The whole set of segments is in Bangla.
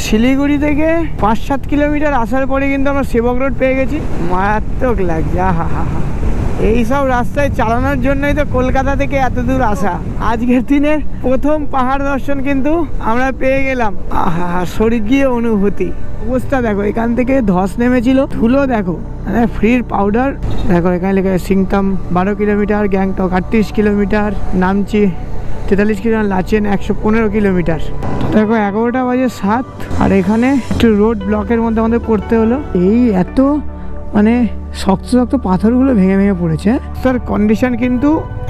শিলিগুড়ি থেকে 5-7 কিলোমিটার আসার পরে কিন্তু আমরা সেবক রোড পেয়ে গেছি। মারাত্মক লাগছে। হা হা হা, এইসব রাস্তায় চালানোর জন্যই তো কলকাতা থেকে এত দূর আসা। আজকের দিনের প্রথম পাহাড় দর্শন কিন্তু আমরা পেয়ে গেলাম। আহা, স্বর্গীয় অনুভূতি। অবস্থা দেখো, এখান থেকে ধস নেমেছিল, ধুলো দেখো, মানে ফ্রির পাউডার দেখো। এখানে লেখা Singtam 12 kilometre, Gangtok 38 kilometre, Namchi 43 kilometre, Lachen 115 kilometre. দেখো 11টা বাজে 7, আর এখানে একটু রোড ব্লকের মধ্যে আমাদের পড়তে হলো। এই এত মানে শক্ত শক্ত পাথরগুলো ভেঙে ভেঙে পড়েছে। তার কন্ডিশন কিন্তু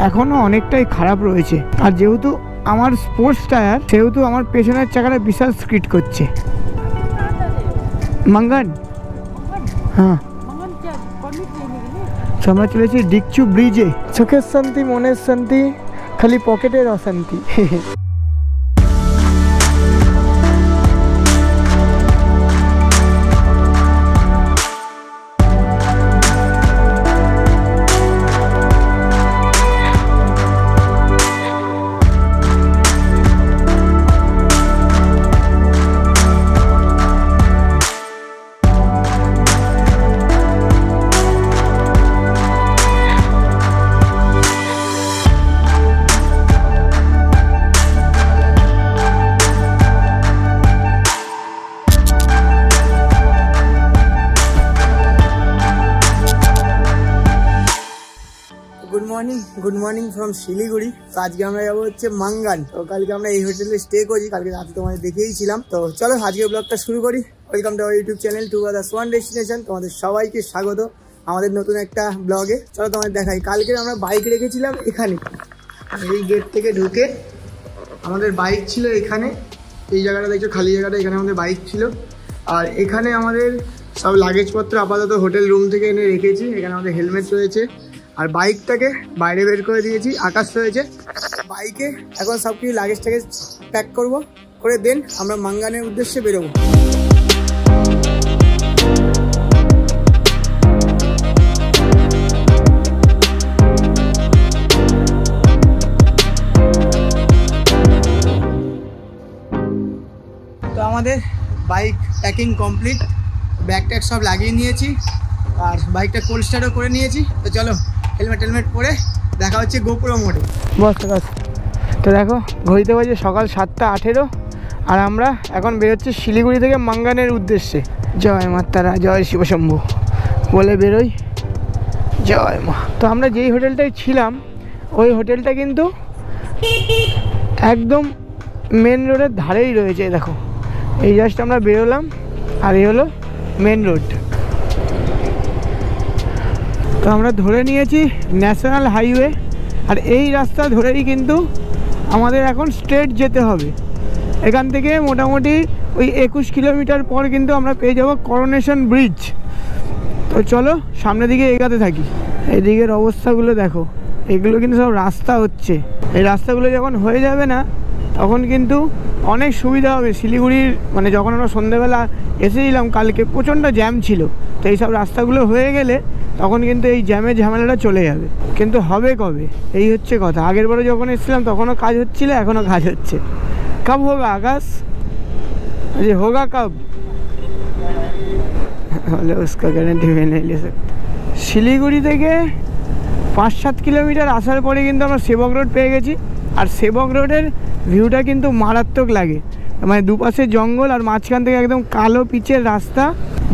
এখনো অনেকটাই খারাপ রয়েছে। আর যেহেতু আমার স্পোর্টস টায়ার, সেহেতু আমার পেছনের চাকাটা বিশাল স্কিড করছে। মাঙ্গান, হ্যাঁ আমরা চলেছি ডিকচু ব্রিজে। চোখের শান্তি, মনের শান্তি, খালি পকেটের অশান্তি। Good morning from Siliguri. তো আজকে আমরা যাবো হচ্ছে মাঙ্গান। তো কালকে আমরা এই হোটেলে স্টে করছি, কালকে রাতে তোমাদের দেখেইছিলাম। তো চলো আজকে ব্লগটা শুরু করি। Welcome to our YouTube channel to others one destination. তোমাদের সবাইকে স্বাগত আমাদের নতুন একটা ব্লগে। চলো তোমাদের দেখাই। কালকে আমরা বাইক রেখেছিলাম এখানে, এই গেট থেকে ঢুকে আমাদের বাইক ছিল এখানে। এই জায়গাটা দেখছো, খালি জায়গাটা, এখানে আমাদের বাইক ছিল। আর এখানে আমাদের সব লাগেজপত্র আপাতত হোটেল রুম থেকে এনে রেখেছি। এখানে আমাদের হেলমেট রয়েছে, আর বাইকটাকে বাইরে বের করে দিয়েছি। আকাশ রয়েছে বাইকে। এখন সব কিছু লাগেজটাকে প্যাক করবো, করে দেন আমরা মাঙ্গানের উদ্দেশ্যে বেরোবো। তো আমাদের bike packing complete, bag tag সব লাগিয়ে নিয়েছি, আর বাইকটা কোল্ড স্টার্টও করে নিয়েছি। তো চলো হেলমেট পরে দেখা হচ্ছে গোপুরো মোড়ে। বস। তো দেখো ঘড়িতে বাজে সকাল 7:18, আর আমরা এখন বেরোচ্ছি শিলিগুড়ি থেকে মাঙ্গানের উদ্দেশ্যে। জয় মা তারা, জয় শিবশম্ভু বলে বেরোই। জয় মা। তো আমরা যেই হোটেলটায় ছিলাম, ওই হোটেলটা কিন্তু একদম মেন রোডের ধারেই রয়েছে। দেখো এই জাস্ট আমরা বেরোলাম, আর এই হলো মেন রোড। তো আমরা ধরে নিয়েছি ন্যাশনাল হাইওয়ে, আর এই রাস্তা ধরেই কিন্তু আমাদের এখন স্ট্রেট যেতে হবে। এখান থেকে মোটামুটি ওই 21 কিলোমিটার পর কিন্তু আমরা পেয়ে যাব করোনেশন ব্রিজ। তো চলো সামনের দিকে এগাতে থাকি। এই দিকের অবস্থাগুলো দেখো, এগুলো কিন্তু সব রাস্তা হচ্ছে। এই রাস্তাগুলো যখন হয়ে যাবে না, তখন কিন্তু অনেক সুবিধা হবে শিলিগুড়ির। মানে যখন আমরা সন্ধ্যেবেলা এসেছিলাম কালকে, প্রচণ্ড জ্যাম ছিল। তো এইসব রাস্তাগুলো হয়ে গেলে তখন কিন্তু এই জ্যামের ঝামেলাটা চলে যাবে। কিন্তু হবে কবে, এই হচ্ছে কথা। আগের বারে যখন এসেছিলাম তখনও কাজ হচ্ছিল, এখনও কাজ হচ্ছে। কব হোগা আকাশ, যে হোগা কব বলে উসকা গ্যারেন্টি में नहीं ले सकते। শিলিগুড়ি থেকে 5-7 কিলোমিটার আসার পরে কিন্তু আমরা সেবক রোড পেয়ে গেছি। আর সেবক রোডের ভিউটা কিন্তু মারাত্মক লাগে। মানে দুপাশে জঙ্গল, আর মাঝখান থেকে একদম কালো পিচের রাস্তা।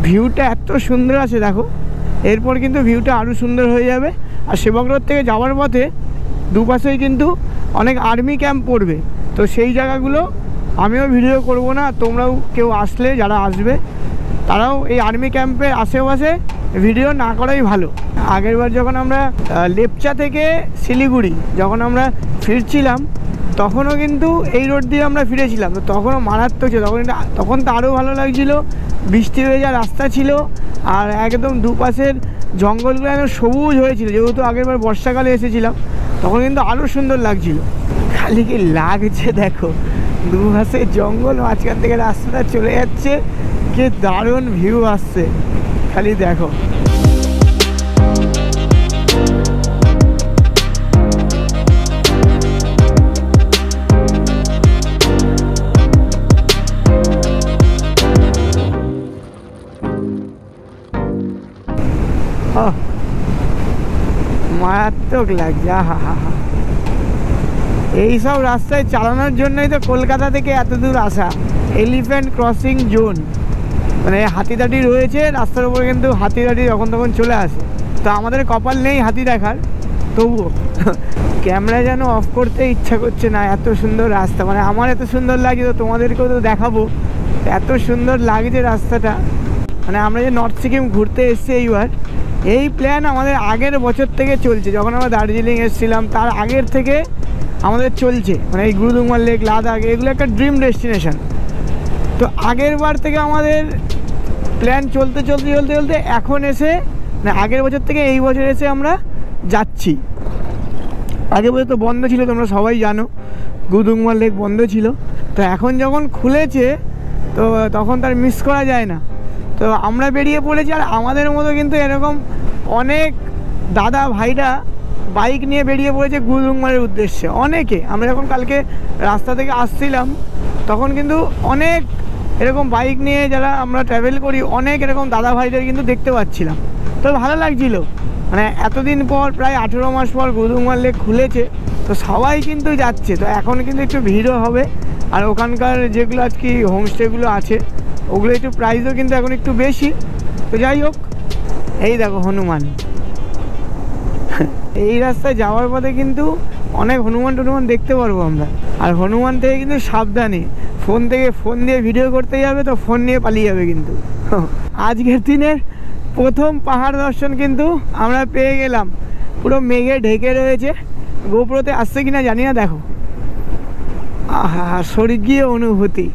ভিউটা এত সুন্দর আছে দেখো। এরপর কিন্তু ভিউটা আরও সুন্দর হয়ে যাবে। আর সেবক রোড থেকে যাওয়ার পথে দুপাশেই কিন্তু অনেক আর্মি ক্যাম্প পড়বে। তো সেই জায়গাগুলো আমিও ভিডিও করব না, তোমরাও কেউ আসলে, যারা আসবে তারাও এই আর্মি ক্যাম্পের আশেপাশে ভিডিও না করাই ভালো। আগেরবার যখন আমরা লেপচা থেকে শিলিগুড়ি যখন আমরা ফিরছিলাম, তখনও কিন্তু এই রোড দিয়ে আমরা ফিরেছিলাম। তো তখনও মারাত্মক ছিল। তখন তো আরও ভালো লাগছিল, বৃষ্টি হয়ে যাওয়া রাস্তা ছিল, আর একদম দুপাশের জঙ্গলগুলো একদম সবুজ হয়েছিল। যেহেতু আগেরবার বর্ষাকালে এসেছিলাম, তখন কিন্তু আরও সুন্দর লাগছিল। খালি কি লাগছে দেখো, দুপাশে জঙ্গল, মাঝখান থেকে রাস্তাটা চলে যাচ্ছে, কি দারুণ ভিউ আসছে খালি দেখো। মারাত্মক লাগছে। হা হা হা, এইসব রাস্তায় চালানোর জন্যই তো কলকাতা থেকে এত দূর আসা। এলিফ্যান্ট ক্রসিং জোন, মানে হাতিদাটি রয়েছে রাস্তার উপরে, কিন্তু হাতিদাটি যখন তখন চলে আসে। তো আমাদের কপাল নেই হাতি দেখার, তবুও ক্যামেরা যেন অফ করতে ইচ্ছা করছে না, এত সুন্দর রাস্তা। মানে আমার এত সুন্দর লাগে, তো তোমাদেরকেও তো দেখাবো, এত সুন্দর লাগছে রাস্তাটা। মানে আমরা যে নর্থ সিকিম ঘুরতে এসেছি এইবার, এই প্ল্যান আমাদের আগের বছর থেকে চলছে। যখন আমরা দার্জিলিং এসেছিলাম তার আগের থেকে আমাদের চলছে। মানে এই গুরুদুংমার লেক, লাদাখ, এগুলো একটা ড্রিম ডেস্টিনেশন। তো আগের বার থেকে আমাদের প্ল্যান চলতে চলতে চলতে চলতে এখন এসে, মানে আগের বছর থেকে এই বছর এসে আমরা যাচ্ছি। আগের বছর তো বন্ধ ছিল, তোমরা সবাই জানো, গুরুদুংমার লেক বন্ধ ছিল। তো এখন যখন খুলেছে তো তখন তার মিস করা যায় না। তো আমরা বেরিয়ে পড়েছি। আর আমাদের মতো কিন্তু এরকম অনেক দাদা ভাইরা বাইক নিয়ে বেরিয়ে পড়েছে গুরুদুংমারের উদ্দেশ্যে। অনেকে, আমরা যখন কালকে রাস্তা থেকে আসছিলাম তখন কিন্তু অনেক এরকম বাইক নিয়ে যারা আমরা ট্রাভেল করি, অনেক এরকম দাদা ভাইদের কিন্তু দেখতে পাচ্ছিলাম। তো ভালো লাগছিল, মানে এতদিন পর, প্রায় 18 মাস পর গুরুদুংমার লেক খুলেছে, তো সবাই কিন্তু যাচ্ছে। তো এখন কিন্তু একটু ভিড়ও হবে। আর ওখানকার যেগুলো আজকে হোমস্টেগুলো আছে ওগুলো একটু প্রাইসও কিন্তু এখন একটু বেশি। তো যাই হোক, এই দেখো হনুমান। এই রাস্তায় যাওয়ার পথে কিন্তু অনেক হনুমান টনুমান দেখতে পারবো আমরা। আর হনুমান থেকে কিন্তু সাবধানে, ফোন দিয়ে ভিডিও করতে যাবে তো ফোন নিয়ে পালিয়ে যাবে কিন্তু। আজকের দিনের প্রথম পাহাড় দর্শন কিন্তু আমরা পেয়ে গেলাম। পুরো মেঘে ঢেকে রয়েছে, গোপ্রোতে আসছে কিনা জানি না। দেখো, আহা, স্বর্গীয় অনুভূতি।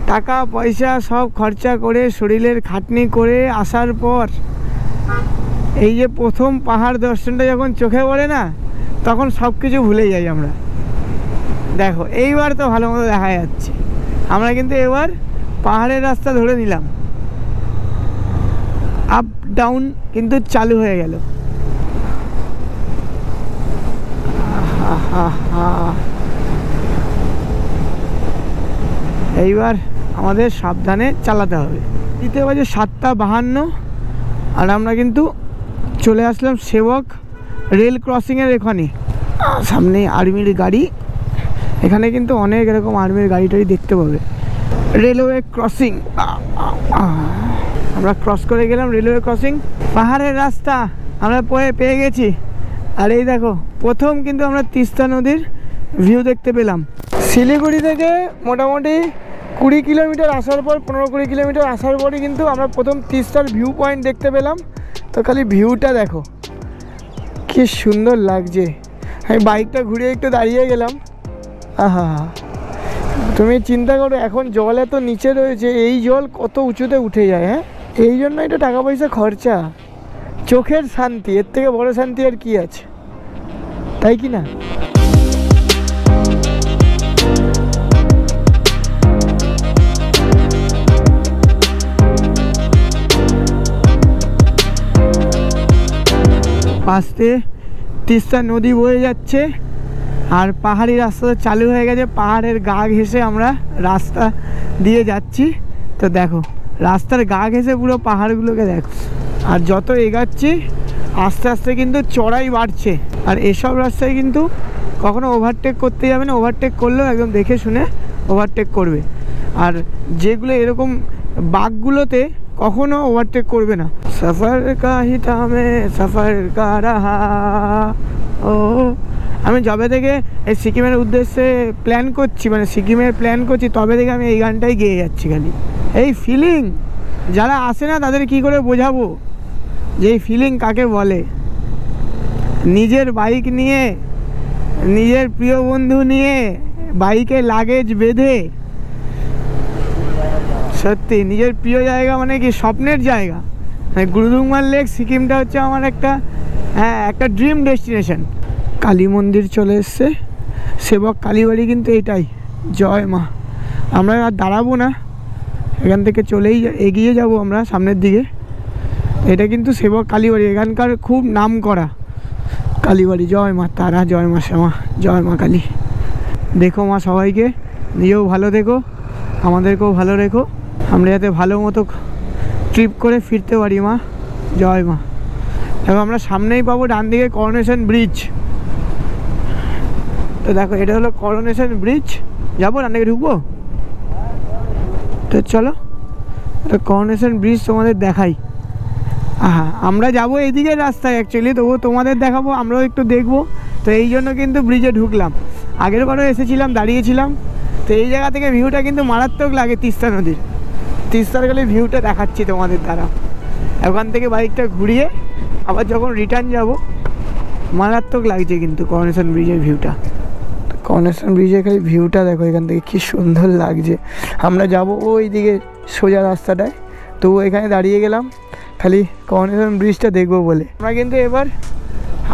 টাকা পয়সা সব খরচা করে, শরীরের খাটনি করে আসার পর এই যে প্রথম পাহাড় দর্শনটা যখন চোখে পড়ে না, তখন সব কিছু ভুলে যাই আমরা। দেখো এইবার তো ভালো মতো দেখা যাচ্ছে। আমরা কিন্তু এবার পাহাড়ের রাস্তা ধরে নিলাম, আপ ডাউন কিন্তু চালু হয়ে গেল। এইবার আমাদের সাবধানে চালাতে হবে। দিতে বাজে 7:52, আর আমরা কিন্তু চলে আসলাম সেবক রেল ক্রসিংয়ের এখানে। সামনে আর্মির গাড়ি, এখানে কিন্তু অনেক এরকম আর্মির গাড়ি টাড়ি দেখতে পাবে। রেলওয়ে ক্রসিং, আমরা ক্রস করে গেলাম রেলওয়ে ক্রসিং। পাহাড়ের রাস্তা আমরা পেয়ে গেছি। আর এই দেখো, প্রথম কিন্তু আমরা তিস্তা নদীর ভিউ দেখতে পেলাম। শিলিগুড়ি থেকে মোটামুটি 20 কিলোমিটার আসার পর, 15-20 কিলোমিটার আসার পরই কিন্তু আমরা প্রথম তিস্তার ভিউ পয়েন্ট দেখতে পেলাম। তো খালি ভিউটা দেখো কি সুন্দর লাগছে। আমি বাইকটা ঘুরিয়ে একটু দাঁড়িয়ে গেলাম। আহা, তুমি চিন্তা করো, এখন জল এত নিচে রয়েছে, এই জল কত উঁচুতে উঠে যায়। হ্যাঁ, এই জন্য এটা টাকা পয়সা খরচা। চোখের শান্তি, এর থেকে বড় শান্তি আর কি আছে, তাই কি না? পাশ দিয়ে তিস্তা নদী বয়ে যাচ্ছে, আর পাহাড়ি রাস্তা চালু হয়ে গেছে। পাহাড়ের গা ঘেঁষে আমরা রাস্তা দিয়ে যাচ্ছি। তো দেখো, রাস্তার গা ঘেঁষে পুরো পাহাড়গুলোকে দেখো। আর যত এগাচ্ছি আস্তে আস্তে কিন্তু চড়াই বাড়ছে। আর এসব রাস্তায় কিন্তু কখনো ওভারটেক করতে যাবে না, ওভারটেক করলেও একদম দেখে শুনে ওভারটেক করবে। আর যেগুলো এরকম বাঁকগুলোতে কখনো ওভারটেক করবে না। সফর কা হিতামে সফর কা রাহা। ও, আমি যবে থেকে এই সিকিমের উদ্দেশ্যে প্ল্যান করছি, মানে সিকিমের প্ল্যান করছি, তবে থেকে আমি এই গানটাই গেয়ে যাচ্ছি খালি। এই ফিলিং যারা আসে না তাদের কি করে বোঝাবো যে এই ফিলিং কাকে বলে। নিজের বাইক নিয়ে, নিজের প্রিয় বন্ধু নিয়ে, বাইকে লাগেজ বেঁধে, সত্যি নিজের প্রিয় জায়গা, মানে কি স্বপ্নের জায়গা। গুরুদুংমার লেক সিকিমটা হচ্ছে আমার একটা ড্রিম ডেস্টিনেশন। কালী মন্দির চলে এসছে, সেবক কালীবাড়ি কিন্তু এটাই। জয় মা। আমরা আর দাঁড়াবো না, এখান থেকে এগিয়ে যাব আমরা সামনের দিকে। এটা কিন্তু সেবক কালীবাড়ি, এখানকার খুব নাম করা কালীবাড়ি। জয় মা তারা, জয় মা শ্যামা, জয় মা কালী। দেখো মা সবাইকে, নিজেও ভালো দেখো, আমাদেরকেও ভালো রেখো, আমরা যাতে ভালো মতো ট্রিপ করে ফিরতে পারি মা। জয় মা। দেখো আমরা সামনেই পাবো ডান দিকে করোনেশন ব্রিজ। তো দেখো এটা হলো করোনেশন ব্রিজ, যাবো ডান দিকে ঢুকবো। তো চলো করোনেশন ব্রিজ তোমাদের দেখাই। আমরা যাবো এইদিকে রাস্তায় অ্যাকচুয়ালি, তবুও তোমাদের দেখাবো, আমরাও একটু দেখবো। তো এই জন্য কিন্তু ব্রিজে ঢুকলাম। আগের বারও এসেছিলাম, দাঁড়িয়েছিলাম। তো এই জায়গা থেকে ভিউটা কিন্তু মারাত্মক লাগে তিস্তা নদীর। তিস্তার গেলে ভিউটা দেখাচ্ছি তোমাদের দ্বারা। ওখান থেকে বাইকটা ঘুরিয়ে আবার যখন রিটার্ন যাব, মারাত্মক লাগছে কিন্তু করোনেশন ব্রিজের ভিউটা। করোনেশন ব্রিজের খালি ভিউটা দেখো এখান থেকে কী সুন্দর লাগছে। আমরা যাব ওই দিকে সোজা রাস্তাটায়, তবু এখানে দাঁড়িয়ে গেলাম খালি করোনেশন ব্রিজটা দেখবো বলে। আমরা কিন্তু এবার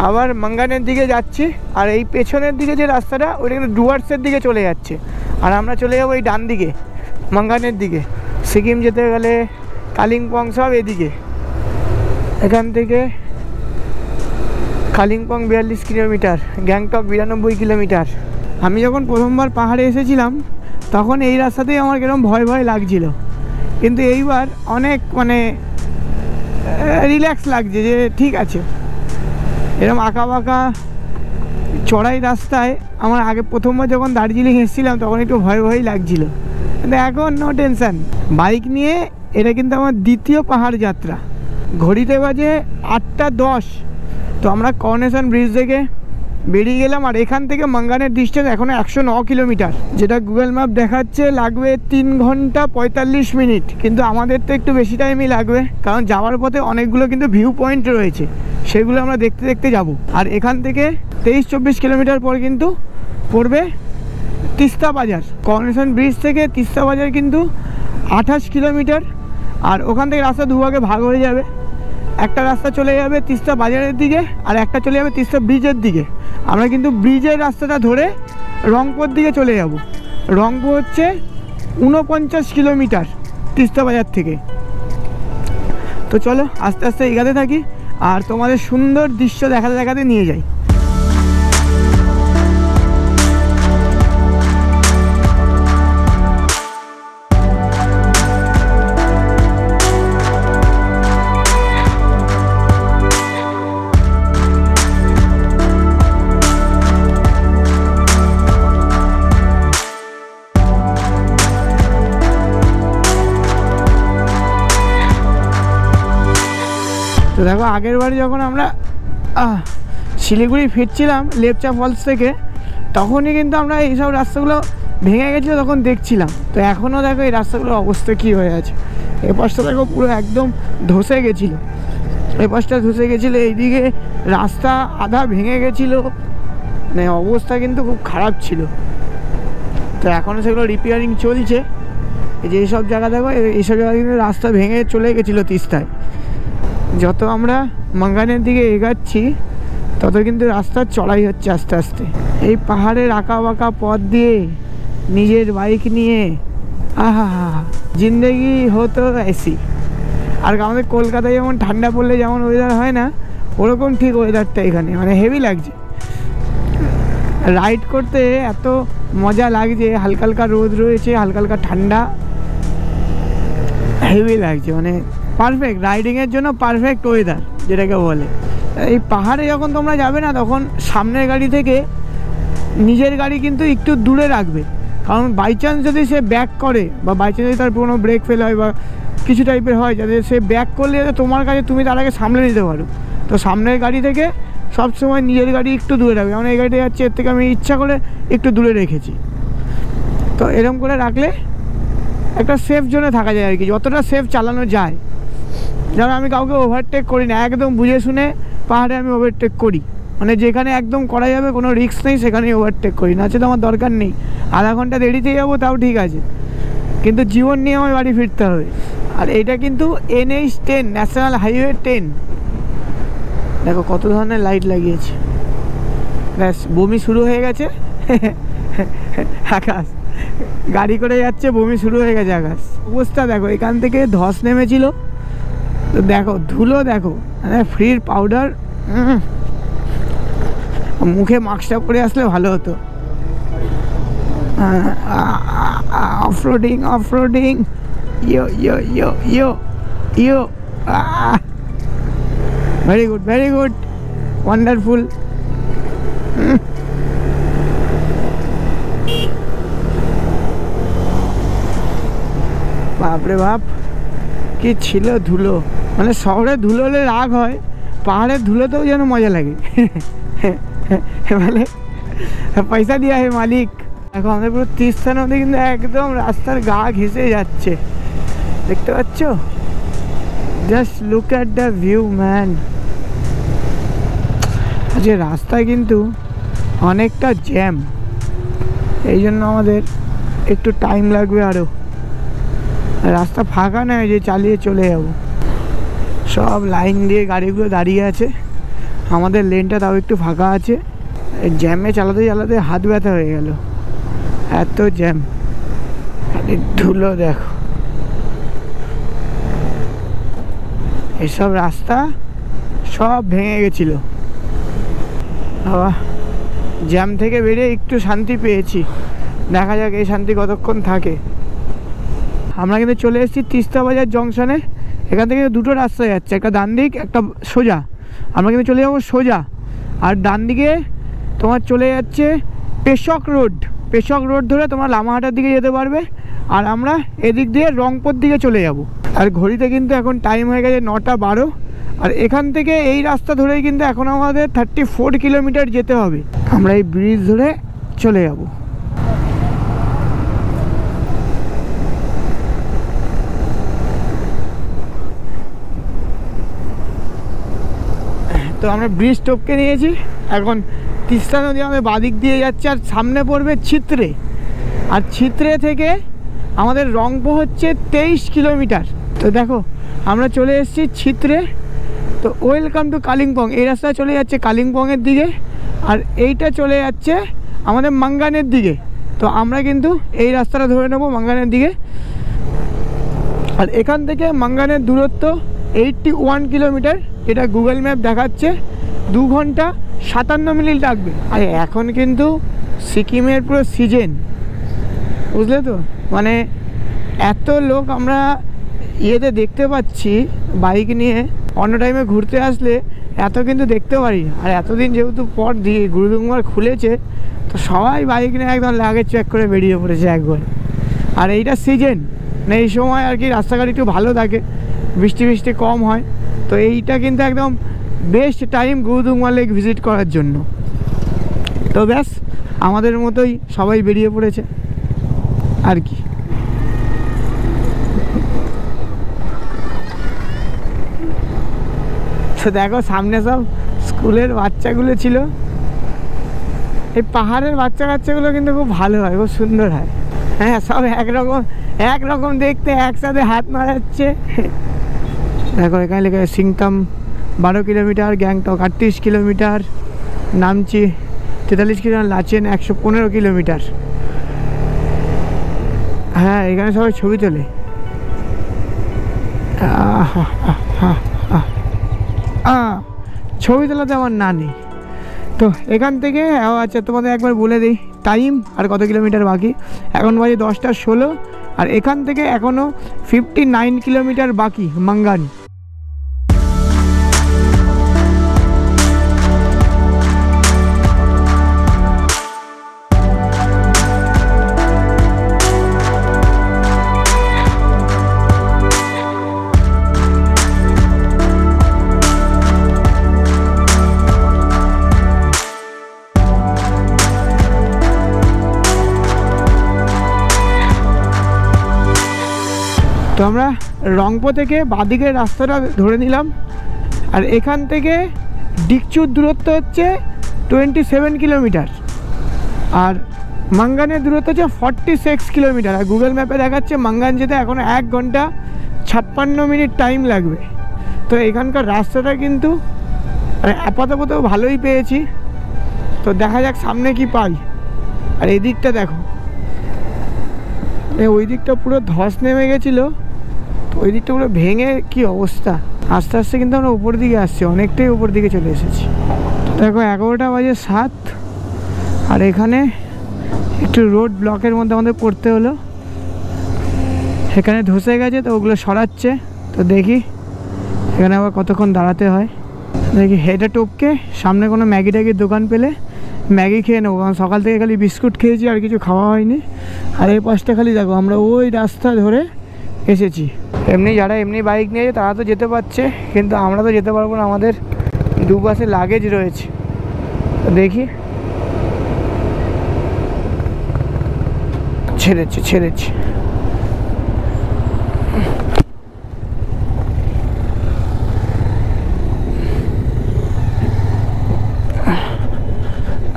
আবার মাঙ্গানের দিকে যাচ্ছি, আর এই পেছনের দিকে যে রাস্তাটা ওইটা কিন্তু ডুয়ার্সের দিকে চলে যাচ্ছে, আর আমরা চলে যাবো এই ডান দিকে মাঙ্গানের দিকে। সিকিম যেতে গেলে কালিম্পং সব এদিকে। এখান থেকে কালিম্পং 42 কিলোমিটার, গ্যাংটক 92 কিলোমিটার। আমি যখন প্রথমবার পাহাড়ে এসেছিলাম তখন এই রাস্তাতেই আমার কিরকম ভয় ভয় লাগছিল, কিন্তু এইবার অনেক মানে রিল্যাক্স লাগছে যে ঠিক আছে। এরকম আঁকা বাঁকা চড়াই রাস্তায় আমার আগে প্রথমবার যখন দার্জিলিং এসেছিলাম তখন একটু ভয় ভয়ই লাগছিল, কিন্তু এখন নো টেনশান। বাইক নিয়ে এটা কিন্তু আমার দ্বিতীয় পাহাড় যাত্রা। ঘড়িতে বাজে 8:10। তো আমরা করোনেশন ব্রিজ থেকে বেরিয়ে গেলাম, আর এখান থেকে মাঙ্গানের ডিস্টেন্স এখনও 109 কিলোমিটার, যেটা গুগল ম্যাপ দেখাচ্ছে লাগবে 3 ঘন্টা 45 মিনিট। কিন্তু আমাদের তো একটু বেশি টাইমই লাগবে, কারণ যাওয়ার পথে অনেকগুলো কিন্তু ভিউ পয়েন্ট রয়েছে, সেগুলো আমরা দেখতে দেখতে যাব। আর এখান থেকে 23-24 কিলোমিটার পর কিন্তু পড়বে তিস্তা বাজার। করোনেশন ব্রিজ থেকে তিস্তা বাজার কিন্তু 28 কিলোমিটার। আর ওখান থেকে রাস্তা দুভাগে ভাগ হয়ে যাবে, একটা রাস্তা চলে যাবে তিস্তা বাজারের দিকে, আর একটা চলে যাবে তিস্তা ব্রিজের দিকে। আমরা কিন্তু ব্রিজের রাস্তাটা ধরে রংপুর দিকে চলে যাব। রংপুর হচ্ছে 49 কিলোমিটার তিস্তা বাজার থেকে। তো চলো আস্তে আস্তে এগাতে থাকি, আর তোমাদের সুন্দর দৃশ্য দেখাতে দেখাতে নিয়ে যাই। তো দেখো আগের বারে যখন আমরা শিলিগুড়ি ফিরছিলাম লেপচা ফলস থেকে, তখনই কিন্তু আমরা এইসব রাস্তাগুলো ভেঙে গেছিলো, তখন দেখছিলাম। তো এখনও দেখো এই রাস্তাগুলোর অবস্থা কী হয়ে আছে। এ পাশটা দেখো পুরো একদম ধসে গেছিলো, এ পাশটা ধসে গেছিলো, এইদিকে রাস্তা আধা ভেঙে গেছিলো, মানে অবস্থা কিন্তু খুব খারাপ ছিল। তো এখনও সেগুলো রিপেয়ারিং চলছে। এই যে এইসব জায়গা দেখো, এইসব জায়গা কিন্তু রাস্তা ভেঙে চলে গেছিলো তিস্তায়। যত আমরা মাঙ্গানের দিকে এগাচ্ছি তত কিন্তু রাস্তা চড়াই হচ্ছে আস্তে আস্তে। এই পাহাড়ের আঁকা বাঁকা পথ দিয়ে নিজের বাইক নিয়ে জিন্দেগি হতো এসি। আর আমাদের কলকাতায় যেমন ঠান্ডা পড়লে যেমন ওয়েদার হয় না, ওরকম ঠিক ওয়েদারটা এখানে, মানে হেভি লাগছে। রাইড করতে এত মজা লাগছে, হালকা হালকা রোদ রয়েছে, হালকা হালকা ঠান্ডা, হেভি লাগছে, মানে পারফেক্ট রাইডিংয়ের জন্য পারফেক্ট ওয়েদার যেটাকে বলে। এই পাহাড়ে যখন তোমরা যাবে না, তখন সামনের গাড়ি থেকে নিজের গাড়ি কিন্তু একটু দূরে রাখবে, কারণ বাই চান্স যদি সে ব্যাক করে, বা বাই চান্স যদি তার কোনো ব্রেক ফেল হয় বা কিছু টাইপের হয়, যাতে সে ব্যাক করলে যাতে তোমার কাছে তুমি তার আগে সামলে নিতে পারো। তো সামনের গাড়ি থেকে সবসময় নিজের গাড়ি একটু দূরে রাখবে। যেমন এই গাড়িটা যাচ্ছে, এর থেকে আমি ইচ্ছা করে একটু দূরে রেখেছি। তো এরকম করে রাখলে একটা সেফ জোনে থাকা যায় আর কি, যতটা সেফ চালানো যায়। যেমন আমি কাউকে ওভারটেক করি না, একদম বুঝে শুনে পাহাড়ে আমি ওভারটেক করি, মানে যেখানে একদম করা যাবে, কোনো রিস্ক নেই, সেখানেই ওভারটেক করি। না আছে তো আমার দরকার নেই, আধা ঘন্টা দেরিতে যাবো তাও ঠিক আছে, কিন্তু জীবন নিয়ে আমার বাড়ি ফিরতে হবে। আর এটা কিন্তু NH10 ন্যাশনাল হাইওয়ে 10। দেখো কত ধরনের লাইট লাগিয়েছে। ব্যাস বমি শুরু হয়ে গেছে আকাশ, গাড়ি করে যাচ্ছে, বমি শুরু হয়ে গেছে আকাশ। অবস্থা দেখো, এখান থেকে ধস নেমেছিল, তো দেখো ধুলো দেখো, মানে ফ্রির পাউডার। মুখে মাস্কটা পরে আসলে ভালো হতো। Offroading yo yo yo yo yo. Very good, very good, wonderful. বাপরে বাপ, কি ছিল ধুলো! মানে শহরে ধুলো হলে রাগ হয়, পাহাড়ের ধুলোতেও যেন মজা লাগে। মানে পয়সা দিয়া হে মালিক। এখন আমাদের পুরো তিস্তা নদী কিন্তু একদম রাস্তার গা ঘেঁষে যাচ্ছে, দেখতে পাচ্ছ? Just look at the view man. আজকে রাস্তায় কিন্তু অনেকটা জ্যাম, এই জন্য আমাদের একটু টাইম লাগবে আরও। রাস্তা ফাঁকা নয় যে চালিয়ে চলে যাব, সব লাইন দিয়ে গাড়িগুলো দাঁড়িয়ে আছে, আমাদের লেনটা তাও একটু ফাঁকা আছে। জ্যামে চালাতে চালাতে হাত ব্যথা হয়ে গেল, এত জ্যাম। ধুলো দেখো, এসব রাস্তা সব ভেঙে গেছিল। বাবা, জ্যাম থেকে বেরিয়ে একটু শান্তি পেয়েছি, দেখা যাক এই শান্তি কতক্ষণ থাকে। আমরা কিন্তু চলে এসেছি তিস্তা বাজার জংশনে। এখান থেকে দুটো রাস্তা যাচ্ছে, একটা ডান দিক, একটা সোজা। আমরা কিন্তু চলে যাবো সোজা, আর ডান দিকে তোমার চলে যাচ্ছে পেশক রোড। পেশক রোড ধরে তোমার লামাহাটার দিকে যেতে পারবে, আর আমরা এদিক দিয়ে রংপুর দিকে চলে যাব। আর ঘড়িতে কিন্তু এখন টাইম হয়ে গেছে 9:12। আর এখান থেকে এই রাস্তা ধরেই কিন্তু এখন আমাদের 34 কিলোমিটার যেতে হবে। আমরা এই ব্রিজ ধরে চলে যাব। তো আমরা ব্রিজ টপকে নিয়েছি, এখন তিস্তা নদী আমাদের বাদিক দিয়ে যাচ্ছে, আর সামনে পড়বে ছিত্রে। আর ছিত্রে থেকে আমাদের রংপুর হচ্ছে 23 কিলোমিটার। তো দেখো আমরা চলে এসেছি ছিত্রে। তো ওয়েলকাম টু কালিম্পং। এই রাস্তা চলে যাচ্ছে কালিম্পংয়ের দিকে, আর এইটা চলে যাচ্ছে আমাদের মাঙ্গানের দিকে। তো আমরা কিন্তু এই রাস্তাটা ধরে নেব মাঙ্গানের দিকে। আর এখান থেকে মাঙ্গানের দূরত্ব 81 কিলোমিটার, এটা গুগল ম্যাপ দেখাচ্ছে। 2 ঘন্টা 57 মিনিট লাগবে। আর এখন কিন্তু সিকিমের পুরো সিজন, বুঝলে তো? মানে এত লোক আমরা ইয়েতে দেখতে পাচ্ছি বাইক নিয়ে, অন্য টাইমে ঘুরতে আসলে এত কিন্তু দেখতে পারি না। আর এতদিন যেহেতু পর দিয়ে গুরুদুংমার খুলেছে, তো সবাই বাইক নিয়ে একদম লাগেজ চেক করে বেরিয়ে পড়েছে একবার। আর এইটা সিজন, মানে এই সময় আর কি রাস্তাঘাট একটু ভালো থাকে, বৃষ্টি বৃষ্টি কম হয়। তো এইটা কিন্তু একদম বেস্ট টাইম গুরুদুংমা লেক ভিজিট করার জন্য। তো ব্যাস, আমাদের মতোই সবাই বেরিয়ে পড়েছে আর কি। তো দেখো সামনে সব স্কুলের বাচ্চাগুলো ছিল। এই পাহাড়ের বাচ্চা কাচ্চাগুলো কিন্তু খুব ভালো হয়, খুব সুন্দর হয়। হ্যাঁ, সব একরকম দেখতে, একসাথে হাত মারাচ্ছে। দেখো এখানে লেখা Singtam 12 kilometre, Gangtok 38 kilometre, Namchi 43 kilometre, Lachen 115 kilometre. হ্যাঁ, এখানে সবাই ছবি তোলে। ছবি তোলাতে আমার না নেই। তো এখান থেকে আচ্ছা তোমাদের একবার বলে দিই টাইম আর কত কিলোমিটার বাকি। এখন বাজে 10:16, আর এখান থেকে এখনও 59 কিলোমিটার বাকি মাঙ্গান। তো আমরা রংপুর থেকে বাদিকের রাস্তাটা ধরে নিলাম, আর এখান থেকে ডিকচুর দূরত্ব হচ্ছে 27 কিলোমিটার, আর মাঙ্গানের দূরত্ব হচ্ছে 46 কিলোমিটার। আর গুগল ম্যাপে দেখাচ্ছে মাঙ্গান যেতে এখনও 1 ঘন্টা 56 মিনিট টাইম লাগবে। তো এখানকার রাস্তাটা কিন্তু আপাতত ভালোই পেয়েছি, তো দেখা যাক সামনে কি পাই। আর এই দিকটা দেখো, ওই দিকটা পুরো ধস নেমে গেছিলো, তো ওই দিকটা পুরো ভেঙে কি অবস্থা। আস্তে আস্তে কিন্তু আমরা উপর দিকে আসছি, অনেকটাই উপর দিকে চলে এসেছি। দেখো 11:07, আর এখানে একটু রোড ব্লকের মধ্যে আমাদের পড়তে হলো। সেখানে ধসে গেছে, তো ওগুলো সরাচ্ছে। তো দেখি এখানে আবার কতক্ষণ দাঁড়াতে হয়। দেখি হেঁটে টপকে সামনে কোনো ম্যাগি ট্যাগির দোকান পেলে ম্যাগি খেয়ে নেবো, কারণ সকাল থেকে খালি বিস্কুট খেয়েছি আর কিছু খাওয়া হয়নি। আর এই পাশটা খালি দেখো আমরা ওই রাস্তা ধরে এসেছি। এমনি যারা এমনি বাইক নিয়েছে তারা তো যেতে পারছে, কিন্তু আমরা তো যেতে পারবো না, আমাদের দুপাশে লাগেজ রয়েছে। দেখি ছেড়েছে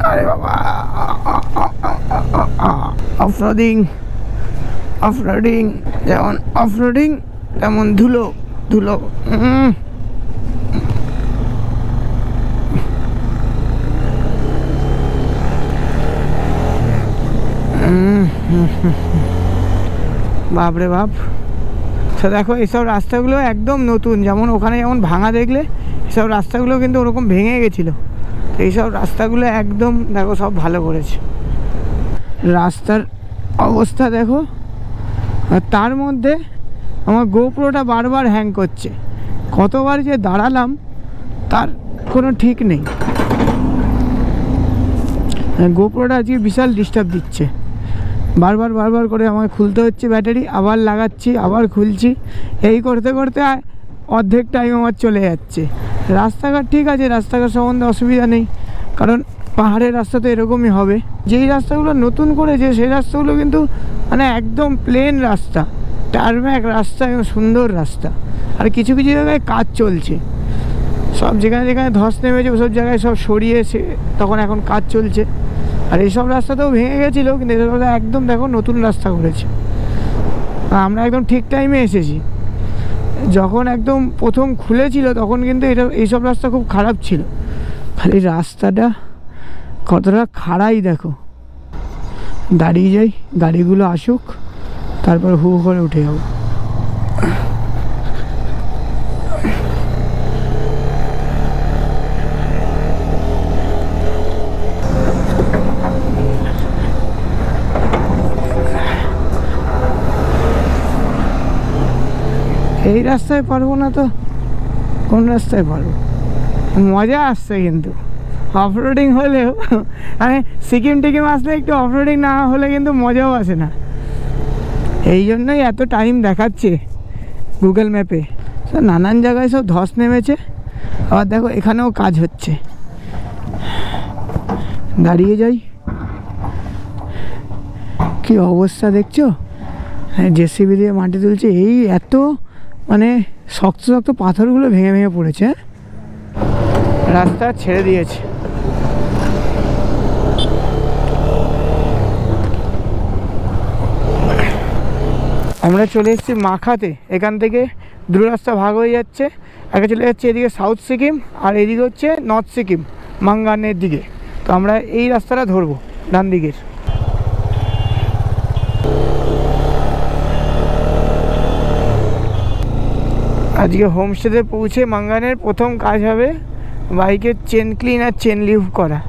আরে বাবা, অফরোডিং যেমন অফরোডিং তেমন ধুলো। বাপরে বাপ। তো দেখো এইসব রাস্তাগুলো একদম নতুন, যেমন ওখানে যেমন ভাঙা দেখলে এসব রাস্তাগুলো কিন্তু ওরকম ভেঙে গেছিলো। তো এইসব রাস্তাগুলো একদম দেখো সব ভালো করেছে। রাস্তার অবস্থা দেখো, আর তার মধ্যে আমার গোপ্রোটা বারবার হ্যাং করছে। কতবার যে দাঁড়ালাম তার কোনো ঠিক নেই। গোপ্রোটা আজকে বিশাল ডিস্টার্ব দিচ্ছে, বারবার করে আমাকে খুলতে হচ্ছে ব্যাটারি, আবার লাগাচ্ছি, আবার খুলছি, এই করতে অর্ধেক টাইম আমার চলে যাচ্ছে। রাস্তাঘাট ঠিক আছে, রাস্তাঘাট সম্বন্ধে অসুবিধা নেই, কারণ পাহাড়ের রাস্তা তো এরকমই হবে। যেই রাস্তাগুলো নতুন করেছে সেই রাস্তাগুলো কিন্তু মানে একদম প্লেন রাস্তা, টারম্যাক রাস্তা, এবং সুন্দর রাস্তা। আর কিছু জায়গায় কাজ চলছে, সব যেখানে ধস নেমেছে ওসব জায়গায় সব সরিয়েছে, তখন এখন কাজ চলছে। আর এইসব রাস্তাতেও ভেঙে গেছিলো, কিন্তু এসব একদম দেখো নতুন রাস্তা করেছে। আমরা একদম ঠিক টাইমে এসেছি। যখন একদম প্রথম খুলেছিল তখন কিন্তু এইসব রাস্তা খুব খারাপ ছিল। খালি রাস্তাটা কতটা খাড়াই দেখো। দাঁড়িয়ে যাই, গাড়িগুলো আসুক, তারপর হু করে উঠে যাবো। এই রাস্তায় পারবো না তো কোন রাস্তায় পারবো? মজা আসছে কিন্তু অফরোডিং হলেও, মানে সিকিম টিকিম আসলে একটু অফরোডিং না হলে কিন্তু মজাও আসে না। এই জন্যই এত টাইম দেখাচ্ছে গুগল ম্যাপে। নানান জায়গায় সব ধস নেমেছে, আবার দেখো এখানেও কাজ হচ্ছে। দাঁড়িয়ে যাই, কি অবস্থা দেখছো? হ্যাঁ, জেসিবি দিয়ে মাটি তুলছে। এই এত মানে শক্ত পাথরগুলো ভেঙে পড়েছে। রাস্তা ছেড়ে দিয়েছে। আমরা চলে এসেছি মাখাতে। এখান থেকে দুটো রাস্তা ভাগ হয়ে যাচ্ছে, একটা চলে যাচ্ছে এদিকে সাউথ সিকিম, আর এদিকে হচ্ছে নর্থ সিকিম মাঙ্গানের দিকে। তো আমরা এই রাস্তাটা ধরবো ডান দিকের। আজকে হোমস্টেতে পৌঁছে মাঙ্গানের প্রথম কাজ হবে বাইকের চেন ক্লিন আর চেন লিভ করা।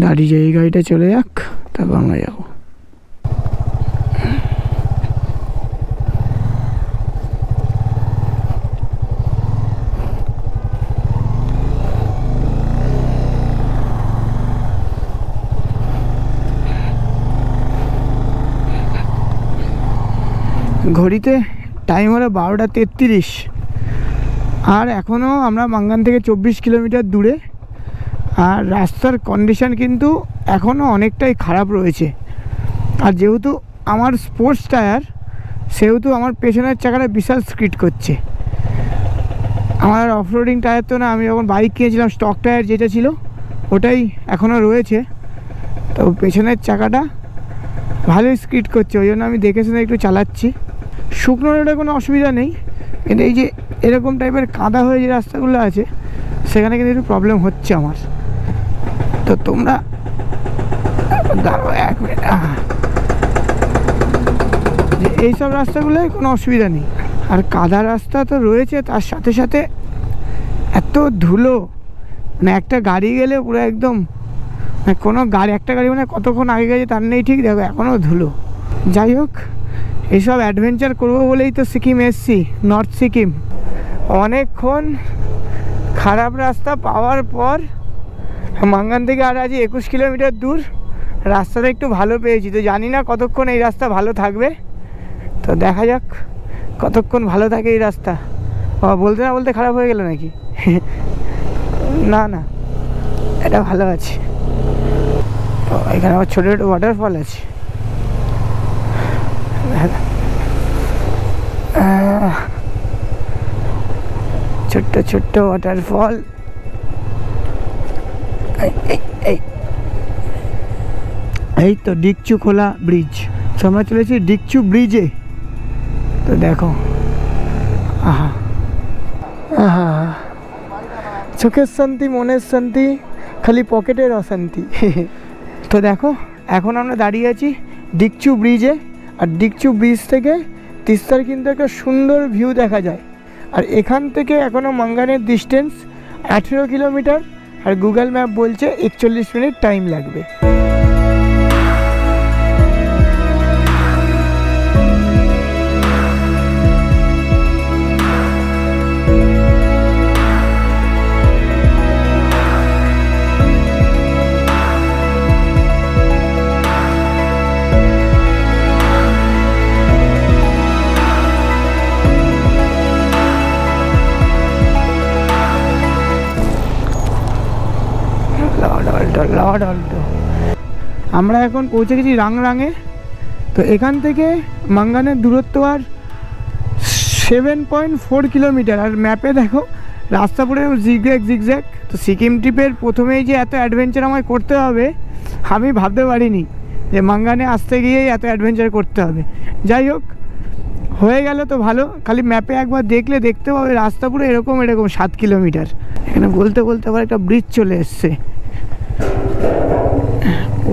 দাঁড়িয়ে যাই, এই গাড়িটা চলে যাক, তারপর আমরা যাবো। ঘড়িতে টাইম হলো 12:33, আর এখনও আমরা মাঙ্গান থেকে 24 কিলোমিটার দূরে। আর রাস্তার কন্ডিশান কিন্তু এখনও অনেকটাই খারাপ রয়েছে। আর যেহেতু আমার স্পোর্টস টায়ার, সেহেতু আমার পেছনের চাকাটা বিশাল স্কিড করছে। আমার অফরোডিং টায়ার তো না, আমি যখন বাইক কিনেছিলাম স্টক টায়ার যেটা ছিল ওটাই এখনও রয়েছে। তো পেছনের চাকাটা ভালোই স্কিড করছে, ওই জন্য আমি দেখে শুনে একটু চালাচ্ছি। শুকনো রোডে কোনো অসুবিধা নেই, কিন্তু এই যে এরকম টাইপের কাদা হয়ে যে রাস্তাগুলো আছে সেখানে কিন্তু একটু প্রবলেম হচ্ছে আমার। তো তোমরা দাঁড়াও 1 মিনিট, যে এইসব রাস্তাগুলোয় কোনো অসুবিধা নেই। আর কাদা রাস্তা তো রয়েছে, তার সাথে সাথে এত ধুলো, মানে একটা গাড়ি গেলে পুরো একদম, মানে কোনো গাড়ি, একটা গাড়ি মানে কতক্ষণ আগে গেছে তার নেই ঠিক, দেখো এখনও ধুলো। যাই হোক, এইসব অ্যাডভেঞ্চার করবো বলেই তো সিকিম এসছি, নর্থ সিকিম। অনেকক্ষণ খারাপ রাস্তা পাওয়ার পর মাঙ্গান থেকে আর আজ 21 কিলোমিটার দূর রাস্তাটা একটু ভালো পেয়েছি। তো জানি না কতক্ষণ এই রাস্তা ভালো থাকবে, তো দেখা যাক কতক্ষণ ভালো থাকে এই রাস্তা। বলতে না বলতে খারাপ হয়ে গেল নাকি? না না, এটা ভালো আছে। তো এখানে আবার ছোটো ছোটো ওয়াটারফল আছে। ছোট্ট ছোট্ট ওয়াটারফল। এই তো ডিকচু খোলা ব্রিজ। তো আমরা চলেছি ডিকচু ব্রিজে। তো দেখো, আহা আহা, চোখের শান্তি, মনের শান্তি, খালি পকেটের অশান্তি। তো দেখো এখন আমরা দাঁড়িয়ে আছি ডিকচু ব্রিজে। আর ডিকচু ব্রিজ থেকে তিস্তার কিন্তু একটা সুন্দর ভিউ দেখা যায়। আর এখান থেকে এখনও মাঙ্গানের ডিস্টেন্স 18 কিলোমিটার। আর গুগল ম্যাপ বলছে 41 মিনিট টাইম লাগবে। আমরা এখন পৌঁছে গেছি রাংরাঙে। তো এখান থেকে মাঙ্গানের দূরত্ব আর 7.4 কিলোমিটার। আর ম্যাপে দেখো রাস্তা পুরো জিগজ্যাগ। তো সিকিম ট্রিপের প্রথমেই যে এত অ্যাডভেঞ্চার আমায় করতে হবে আমি ভাবতে পারিনি যে মাঙ্গানে আসতে গিয়েই এত অ্যাডভেঞ্চার করতে হবে। যাই হোক, হয়ে গেল তো ভালো। খালি ম্যাপে একবার দেখলে দেখতে পাবে রাস্তা পুরো এরকম 7 কিলোমিটার। এখানে বলতে বলতে আবার একটা ব্রিজ চলে এসছে,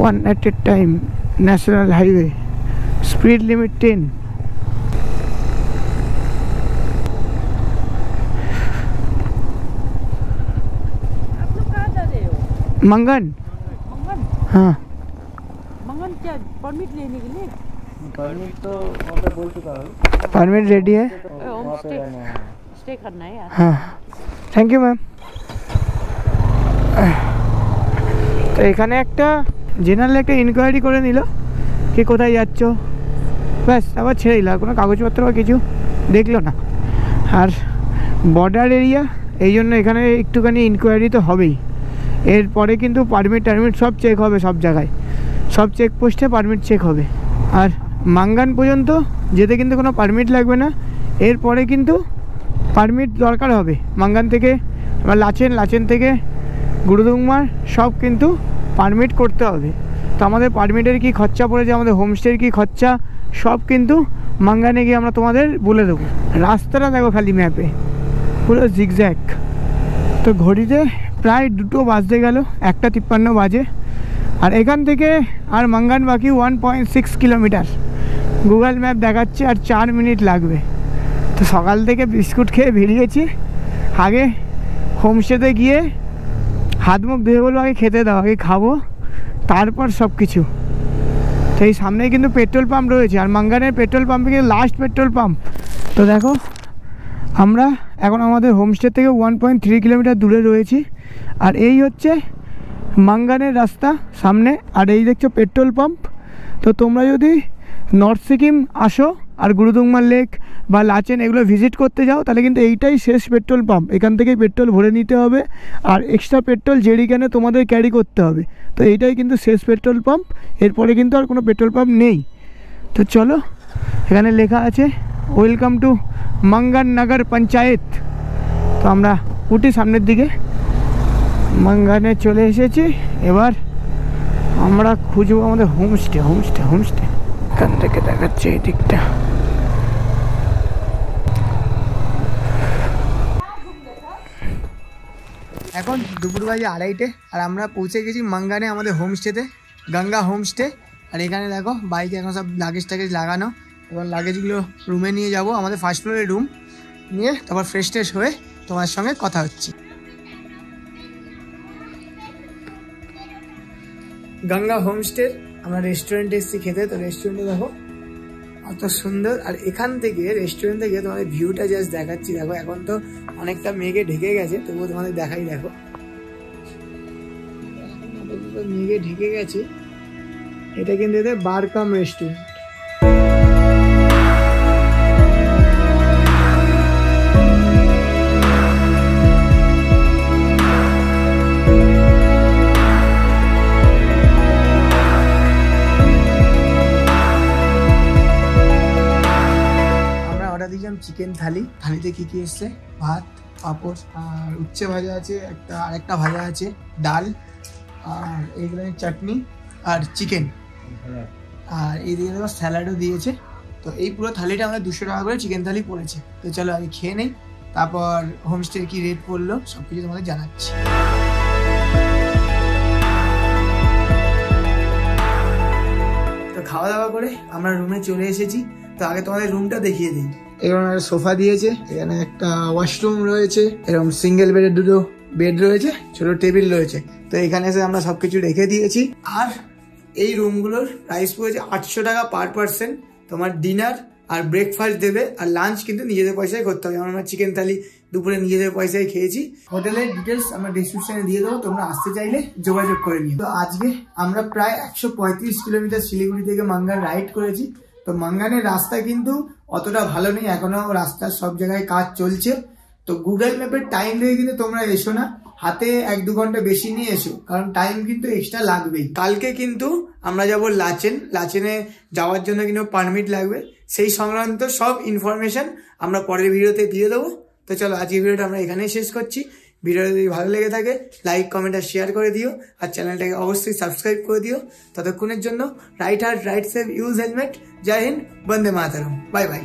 1 at a time, national highway, speed limit 10। मंगन। हाँ, मंगन क्या परमिट लेने के लिए? परमिट तो मतलब बोल चुका हूँ। परमिट रेडी है। होम स्टे करना है यार। हाँ, थैंक यू मैम। তো এখানে একটা জেনারেল একটা ইনকোয়ারি করে নিল কি কোথায় যাচ্ছ, ব্যাস আবার ছেড়ে দিল। আর কোনো কাগজপত্র বা কিছু দেখলো না। আর বর্ডার এরিয়া, এই জন্য এখানে একটুখানি ইনকোয়ারি তো হবেই। এরপরে কিন্তু পারমিট সব চেক হবে, সব জায়গায়, সব চেকপোস্টে পারমিট চেক হবে। আর মাঙ্গান পর্যন্ত যেতে কিন্তু কোনো পারমিট লাগবে না। এরপরে কিন্তু পারমিট দরকার হবে। মাঙ্গান থেকে আবার লাচেন থেকে গুরুদুংমার সব কিন্তু পারমিট করতে হবে। তো আমাদের পারমিটের কী খরচা পড়েছে, আমাদের হোমস্টের কী খরচা, সব কিন্তু মাঙ্গানে গিয়ে আমরা তোমাদের বলে দেবো। রাস্তাটা দেখো খালি ম্যাপে পুরো জিগজ্যাগ। তো ঘড়িতে প্রায় 2টো বাজতে গেল, 1:53 বাজে। আর এখান থেকে আর মাঙ্গান বাকি 1.6 কিলোমিটার। গুগল ম্যাপ দেখাচ্ছে আর 4 মিনিট লাগবে। তো সকাল থেকে বিস্কুট খেয়ে বেরিয়েছি। আগে হোমস্টেতে গিয়ে হাত মুখ ধুয়ে বলবো আগে খেতে দাও, আগে খাবো তারপর সব কিছু। তো এই সামনেই কিন্তু পেট্রোল পাম্প রয়েছে। আর মাঙ্গানের পেট্রোল পাম্পে কিন্তু লাস্ট পেট্রোল পাম্প। তো দেখো আমরা এখন আমাদের হোমস্টে থেকে 1.3 কিলোমিটার দূরে রয়েছি। আর এই হচ্ছে মাঙ্গানের রাস্তা সামনে। আর এই দেখছো পেট্রোল পাম্প। তো তোমরা যদি নর্থ সিকিম আসো আর গুরুদুংমার লেক বা লাচেন এগুলো ভিজিট করতে যাও, তাহলে কিন্তু এইটাই শেষ পেট্রোল পাম্প। এখান থেকেই পেট্রোল ভরে নিতে হবে। আর এক্সট্রা পেট্রোল জেরিক্যানে তোমাদের ক্যারি করতে হবে। তো এইটাই কিন্তু শেষ পেট্রোল পাম্প। এরপরে কিন্তু আর কোনো পেট্রোল পাম্প নেই। তো চলো, এখানে লেখা আছে ওয়েলকাম টু মাঙ্গান নগর পঞ্চায়েত। তো আমরা উঠি সামনের দিকে। মাঙ্গানে চলে এসেছি। এবার আমরা খুঁজবো আমাদের হোমস্টে। এখান থেকে দেখাচ্ছে এই দিকটা। এখন দুপুর বাজে 2:30 আর আমরা পৌঁছে গেছি মাঙ্গানে আমাদের হোমস্টেতে, গঙ্গা হোমস্টে। আর এখানে দেখো বাইকে এখন সব লাগেজ টাগেজ লাগানো। এবং লাগেজগুলো রুমে নিয়ে যাব, আমাদের ফার্স্ট ফ্লোরে রুম নিয়ে তারপর ফ্রেশ ট্রেশ হয়ে তোমার সঙ্গে কথা হচ্ছে। গঙ্গা হোমস্টে আমরা রেস্টুরেন্টে এসেছি খেতে। তো রেস্টুরেন্টে দেখো অত সুন্দর। আর এখান থেকে রেস্টুরেন্ট থেকে তোমাদের ভিউটা জাস্ট দেখাচ্ছি। দেখো এখন তো অনেকটা মেঘে ঢেকে গেছে, তবুও তোমাদের দেখাই। দেখো মেঘে ঢেকে গেছে। এটা কিন্তু এদের বার কাম রেস্টুরেন্ট। চিকেন থালি, থালিতে কি কি এসছে? ভাত, পাঁপড়, আর উচ্ছে ভাজা আছে একটা, আর একটা ভাজা আছে, ডাল, আর এইগুলো চাটনি আর চিকেন, আর এই দিকে তোমার স্যালাডও দিয়েছে। তো এই পুরো থালিটা আমাদের 200 টাকা করে চিকেন থালি পড়েছে। তো চলো আগে খেয়ে নেই, তারপর হোমস্টের কি রেট পড়লো সব কিছু তোমাদের জানাচ্ছি। তো খাওয়া দাওয়া করে আমরা রুমে চলে এসেছি। তো আগে তোমাদের রুমটা দেখিয়ে দিই। এরকম একটা সোফা দিয়েছে, এখানে একটা ওয়াশরুম রয়েছে, এরকম সিঙ্গেল বেডের 2টো বেড রয়েছে, ছোট টেবিল রয়েছে। তো এখানে এসে আমরা সবকিছু রেখে দিয়েছি। আর এই রুমগুলোর প্রাইস পড়েছে 800 টাকা পার পার্সন। তোমার ডিনার আর ব্রেকফাস্ট দেবে, আর লাঞ্চ কিন্তু নিজেদের পয়সায় করতে হবে। আমরা চিকেন থালি দুপুরে নিজেদের পয়সায় খেয়েছি। হোটেলের ডিটেলস আমরা ডিসক্রিপশনে দিয়ে দেবো, তোমরা আসতে চাইলে যোগাযোগ করে নিও। তো আজকে আমরা প্রায় 135 কিলোমিটার শিলিগুড়ি থেকে মাঙ্গান রাইড করেছি। তো মাঙ্গানের রাস্তা কিন্তু অতটা ভালো নেই, এখনো রাস্তার সব জায়গায় কাজ চলছে। তো গুগল ম্যাপের টাইম দেখে কিন্তু তোমরা এসো না, হাতে 1-2 ঘন্টা বেশি নিয়ে এসো, কারণ টাইম কিন্তু এক্সট্রা লাগবেই। কালকে কিন্তু আমরা যাব লাচেন। লাচেনে যাওয়ার জন্য কিন্তু পারমিট লাগবে। সেই সংক্রান্ত সব ইনফরমেশন আমরা পরের ভিডিওতে দিয়ে দেবো। তো চলো আজকের ভিডিওটা আমরা এখানেই শেষ করছি। ভিডিওটা যদি ভালো লেগে থাকে লাইক, কমেন্ট আর শেয়ার করে দিও, আর চ্যানেলটাকে অবশ্যই সাবস্ক্রাইব করে দিও। ততক্ষণের জন্য ride hard, ride safe, use helmet. জয় হিন্দ, বন্দে মাতরম, বাই বাই।